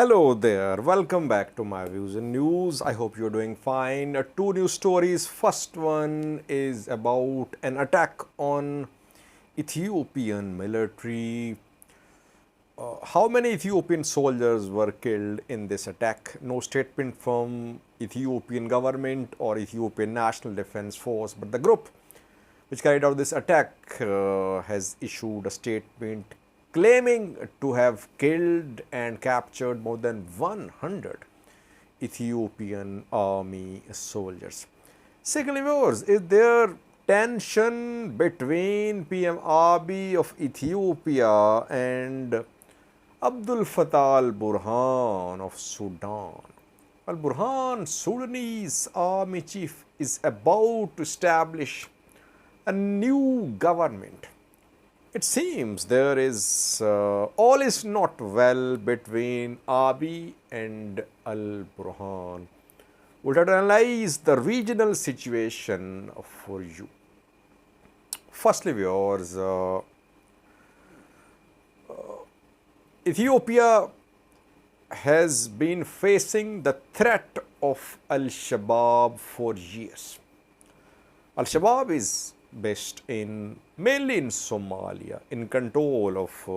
Hello there, welcome back to my views and news. I hope you're doing fine. Two news stories. First one is about an attack on Ethiopian military. How many Ethiopian soldiers were killed in this attack? No statement from Ethiopian government or Ethiopian National Defense Force, but the group which carried out this attack has issued a statement claiming to have killed and captured more than 100 Ethiopian army soldiers. Secondly, viewers, is there tension between PM Abiy of Ethiopia and Abdul Fattah al-Burhan of Sudan? Al-Burhan, Sudanese army chief, is about to establish a new government. It seems there is all is not well between Abiy and al-Burhan. We'll try to analyze the regional situation for you. Firstly, viewers, Ethiopia has been facing the threat of Al-Shabaab for years. Al-Shabaab is based mainly in Somalia, in control of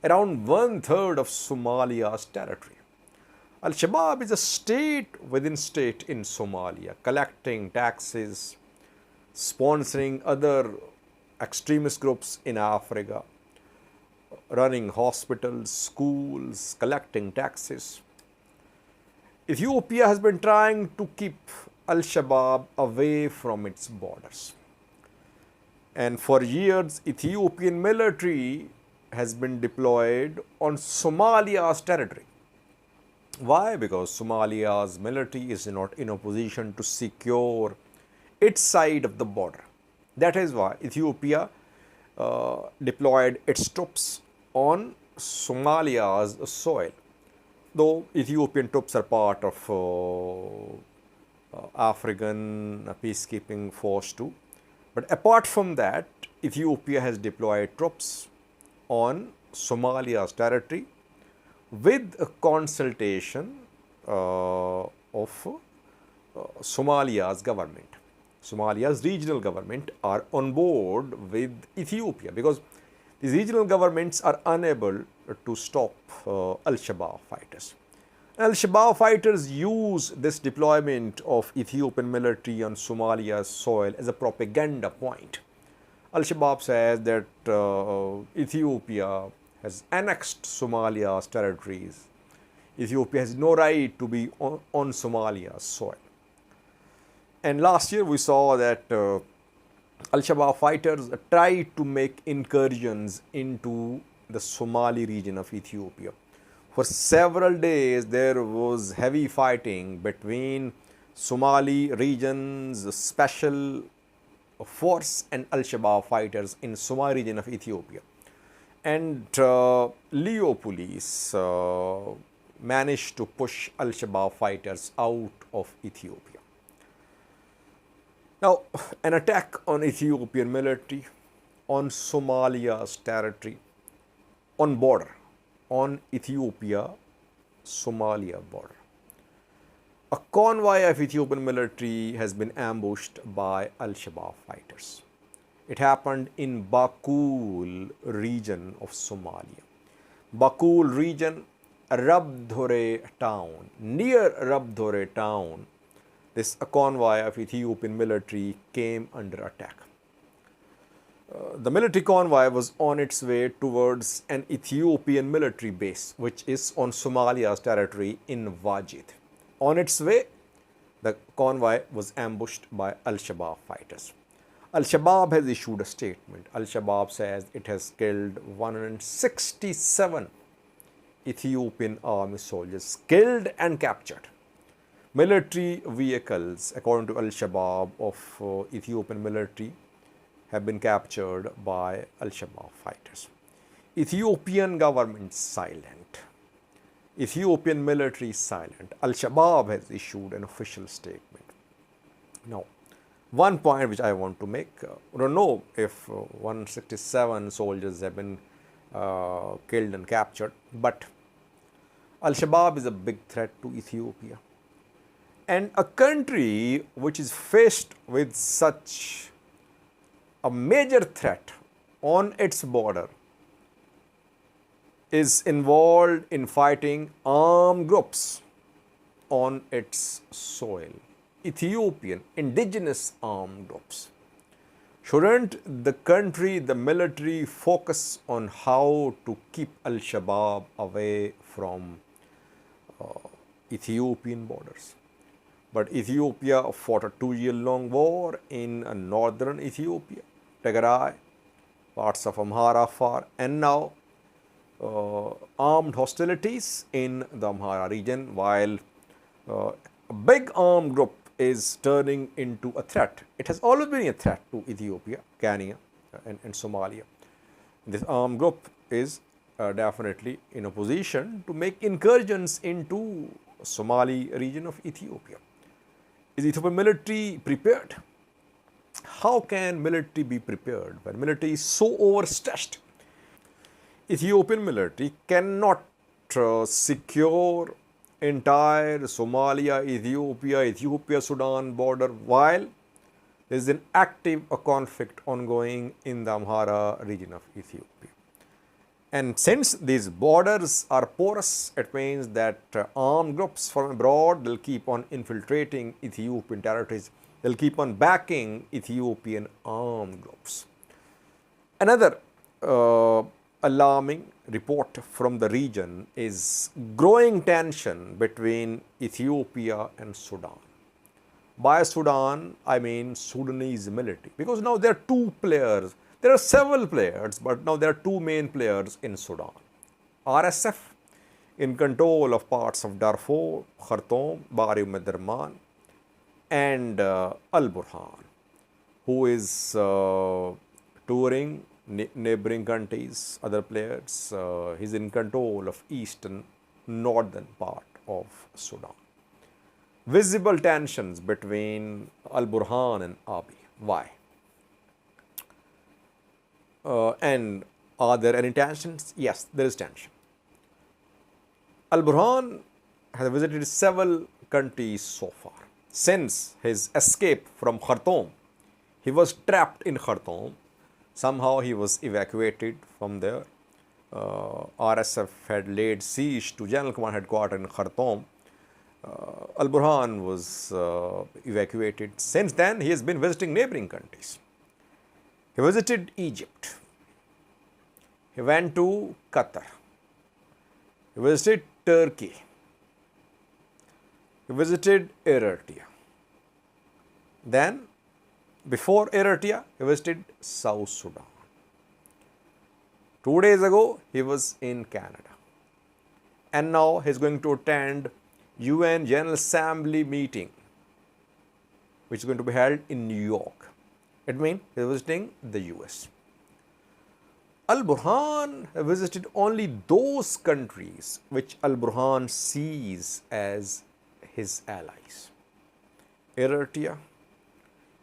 around 1/3 of Somalia's territory. Al-Shabaab is a state within state in Somalia, collecting taxes, sponsoring other extremist groups in Africa, running hospitals, schools, collecting taxes. Ethiopia has been trying to keep Al-Shabaab away from its borders. And for years, Ethiopian military has been deployed on Somalia's territory. Why? Because Somalia's military is not in a position to secure its side of the border. That is why Ethiopia deployed its troops on Somalia's soil. Though Ethiopian troops are part of African peacekeeping force too. But apart from that, Ethiopia has deployed troops on Somalia's territory with a consultation of Somalia's government. Somalia's regional government are on board with Ethiopia because these regional governments are unable to stop Al-Shabaab fighters. Al-Shabaab fighters use this deployment of Ethiopian military on Somalia's soil as a propaganda point. Al-Shabaab says that Ethiopia has annexed Somalia's territories. Ethiopia has no right to be on Somalia's soil. And last year we saw that Al-Shabaab fighters tried to make incursions into the Somali region of Ethiopia. For several days, there was heavy fighting between Somali region's special force and Al-Shabaab fighters in Somali region of Ethiopia. And Leo police managed to push Al-Shabaab fighters out of Ethiopia. Now, an attack on Ethiopian military, on Somalia's territory, on border, on Ethiopia-Somalia border. A convoy of Ethiopian military has been ambushed by Al-Shabaab fighters. It happened in Bakul region of Somalia. Bakul region, Rabdhore town. Near Rabdhore town, this convoy of Ethiopian military came under attack. The military convoy was on its way towards an Ethiopian military base, which is on Somalia's territory in Wajid. On its way, the convoy was ambushed by Al-Shabaab fighters. Al-Shabaab has issued a statement. Al-Shabaab says it has killed 167 Ethiopian army soldiers, killed and captured. Military vehicles, according to Al-Shabaab, of Ethiopian military have been captured by Al-Shabaab fighters. Ethiopian government silent. Ethiopian military silent. Al-Shabaab has issued an official statement. Now, one point which I want to make, we don't know if 167 soldiers have been killed and captured, but Al-Shabaab is a big threat to Ethiopia. And a country which is faced with such a major threat on its border is involved in fighting armed groups on its soil. Ethiopian indigenous armed groups. Shouldn't the country, the military, focus on how to keep Al-Shabaab away from Ethiopian borders? But Ethiopia fought a 2-year-long war in northern Ethiopia, Tigray, parts of Amhara, Afar, and now armed hostilities in the Amhara region, while a big armed group is turning into a threat. It has always been a threat to Ethiopia, Kenya, and Somalia. This armed group is definitely in a position to make incursions into Somali region of Ethiopia. Is Ethiopian military prepared? How can military be prepared when military is so overstretched? Ethiopian military cannot secure entire Somalia, Ethiopia-Sudan border while there is an active conflict ongoing in the Amhara region of Ethiopia. And since these borders are porous, it means that armed groups from abroad will keep on infiltrating Ethiopian territories. They'll keep on backing Ethiopian armed groups. Another alarming report from the region is growing tension between Ethiopia and Sudan. By Sudan, I mean Sudanese military, because now there are two players. There are several players, but now there are two main players in Sudan. RSF in control of parts of Darfur, Khartoum, Bari Medarman, and Al-Burhan, who is touring neighboring countries, other players. He's in control of eastern, northern part of Sudan. Visible tensions between Al-Burhan and Abiy. Why? And are there any tensions? Yes, there is tension. Al-Burhan has visited several countries so far. Since his escape from Khartoum, he was trapped in Khartoum. Somehow he was evacuated from there. RSF had laid siege to General Command Headquarters in Khartoum. Al-Burhan was evacuated. Since then, he has been visiting neighboring countries. He visited Egypt. He went to Qatar. He visited Turkey. He visited Eritrea. Then, before Eritrea, he visited South Sudan. 2 days ago, he was in Canada. And now he is going to attend UN General Assembly meeting, which is going to be held in New York. It means he is visiting the US. Al-Burhan visited only those countries which Al-Burhan sees as his allies. Eritrea,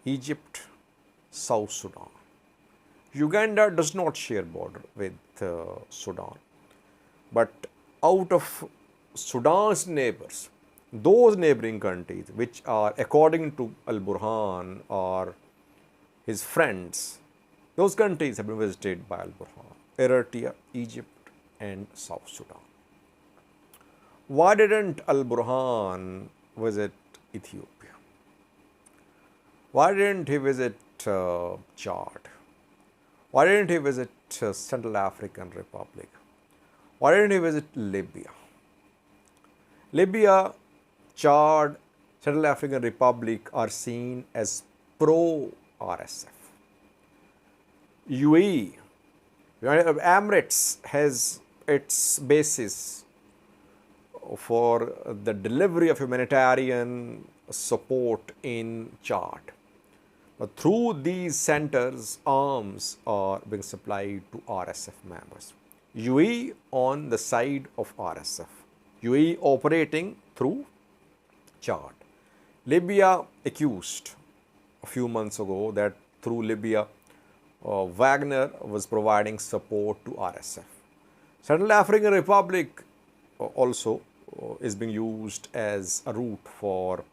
Egypt, South Sudan. Uganda does not share border with Sudan. But out of Sudan's neighbors, those neighboring countries which are, according to Al-Burhan, are his friends, those countries have been visited by Al-Burhan. Eritrea, Egypt, and South Sudan. Why didn't Al-Burhan visit Ethiopia? Why didn't he visit Chad? Why didn't he visit Central African Republic? Why didn't he visit Libya? Libya, Chad, Central African Republic are seen as pro-RSF. UAE, United Arab Emirates, has its basis for the delivery of humanitarian support in Chad. But through these centers, arms are being supplied to RSF members. UAE on the side of RSF. UAE operating through Chad. Libya accused a few months ago that through Libya, Wagner was providing support to RSF. Central African Republic also is being used as a route for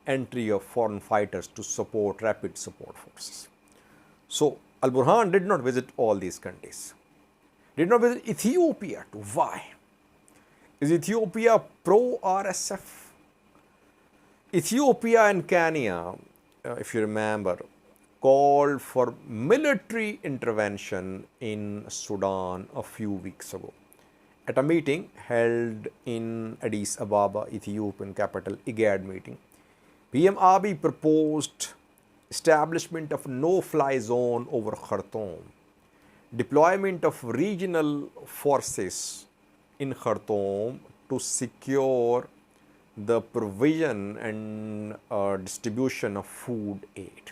entry of foreign fighters to support rapid support forces. So Al Burhan did not visit all these countries. Did not visit Ethiopia too. Why? Is Ethiopia pro RSF? Ethiopia and Kenya, if you remember, called for military intervention in Sudan a few weeks ago. At a meeting held in Addis Ababa, Ethiopian capital, IGAD meeting, PM Abiy proposed establishment of no-fly zone over Khartoum, deployment of regional forces in Khartoum to secure the provision and distribution of food aid.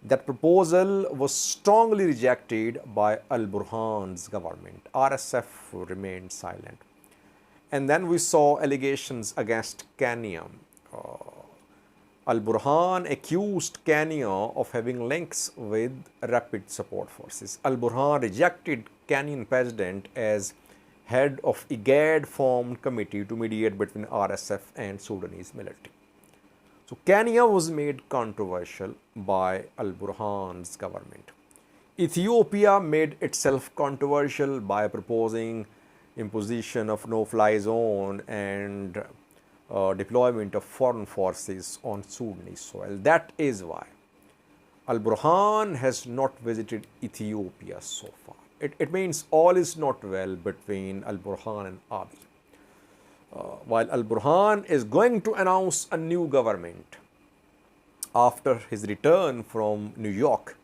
That proposal was strongly rejected by Al Burhan's government. RSF remained silent. And then we saw allegations against Kenya. Al Burhan accused Kenya of having links with rapid support forces. Al Burhan rejected Kenyan president as head of IGAD formed committee to mediate between RSF and Sudanese military. So Kenya was made controversial by Al Burhan's government. Ethiopia made itself controversial by proposing imposition of no-fly zone and deployment of foreign forces on Sudanese soil. That is why Al Burhan has not visited Ethiopia so far. It means all is not well between Al Burhan and Abiy. While Al Burhan is going to announce a new government after his return from New York,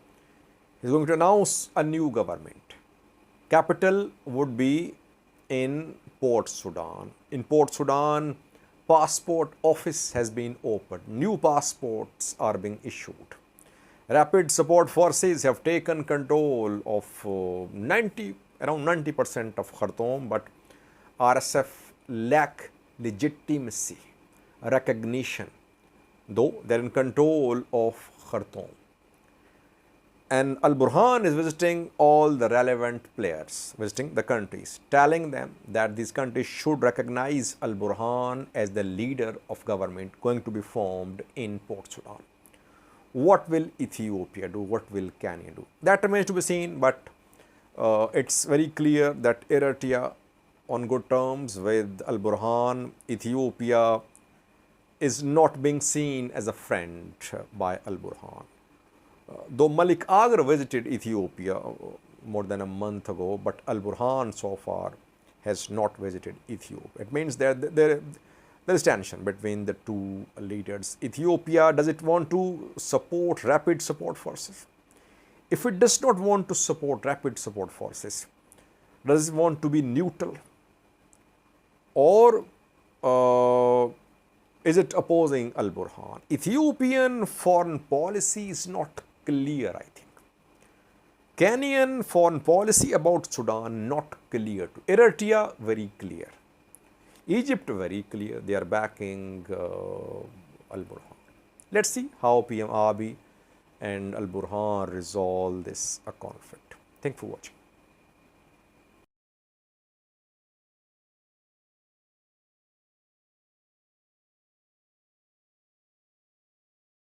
he is going to announce a new government. Capital would be in Port Sudan. In Port Sudan, passport office has been opened. New passports are being issued. Rapid support forces have taken control of around 90% of Khartoum, but RSF lack legitimacy, recognition, though they're in control of Khartoum. And Al Burhan is visiting all the relevant players, visiting the countries, telling them that these countries should recognize Al Burhan as the leader of government going to be formed in Port Sudan. What will Ethiopia do? What will Kenya do? That remains to be seen, but it's very clear that Eritrea, on good terms with Al Burhan, Ethiopia is not being seen as a friend by Al Burhan. Though Malik Agar visited Ethiopia more than a month ago, but Al Burhan so far has not visited Ethiopia. It means that there is tension between the two leaders. Ethiopia, does it want to support rapid support forces? If it does not want to support rapid support forces, does it want to be neutral? Or is it opposing Al Burhan? Ethiopian foreign policy is not clear, I think. Kenyan foreign policy about Sudan not clear. To Eritrea, very clear. Egypt, very clear. They are backing Al Burhan. Let's see how PM Abiy and Al Burhan resolve this conflict. Thank you for watching.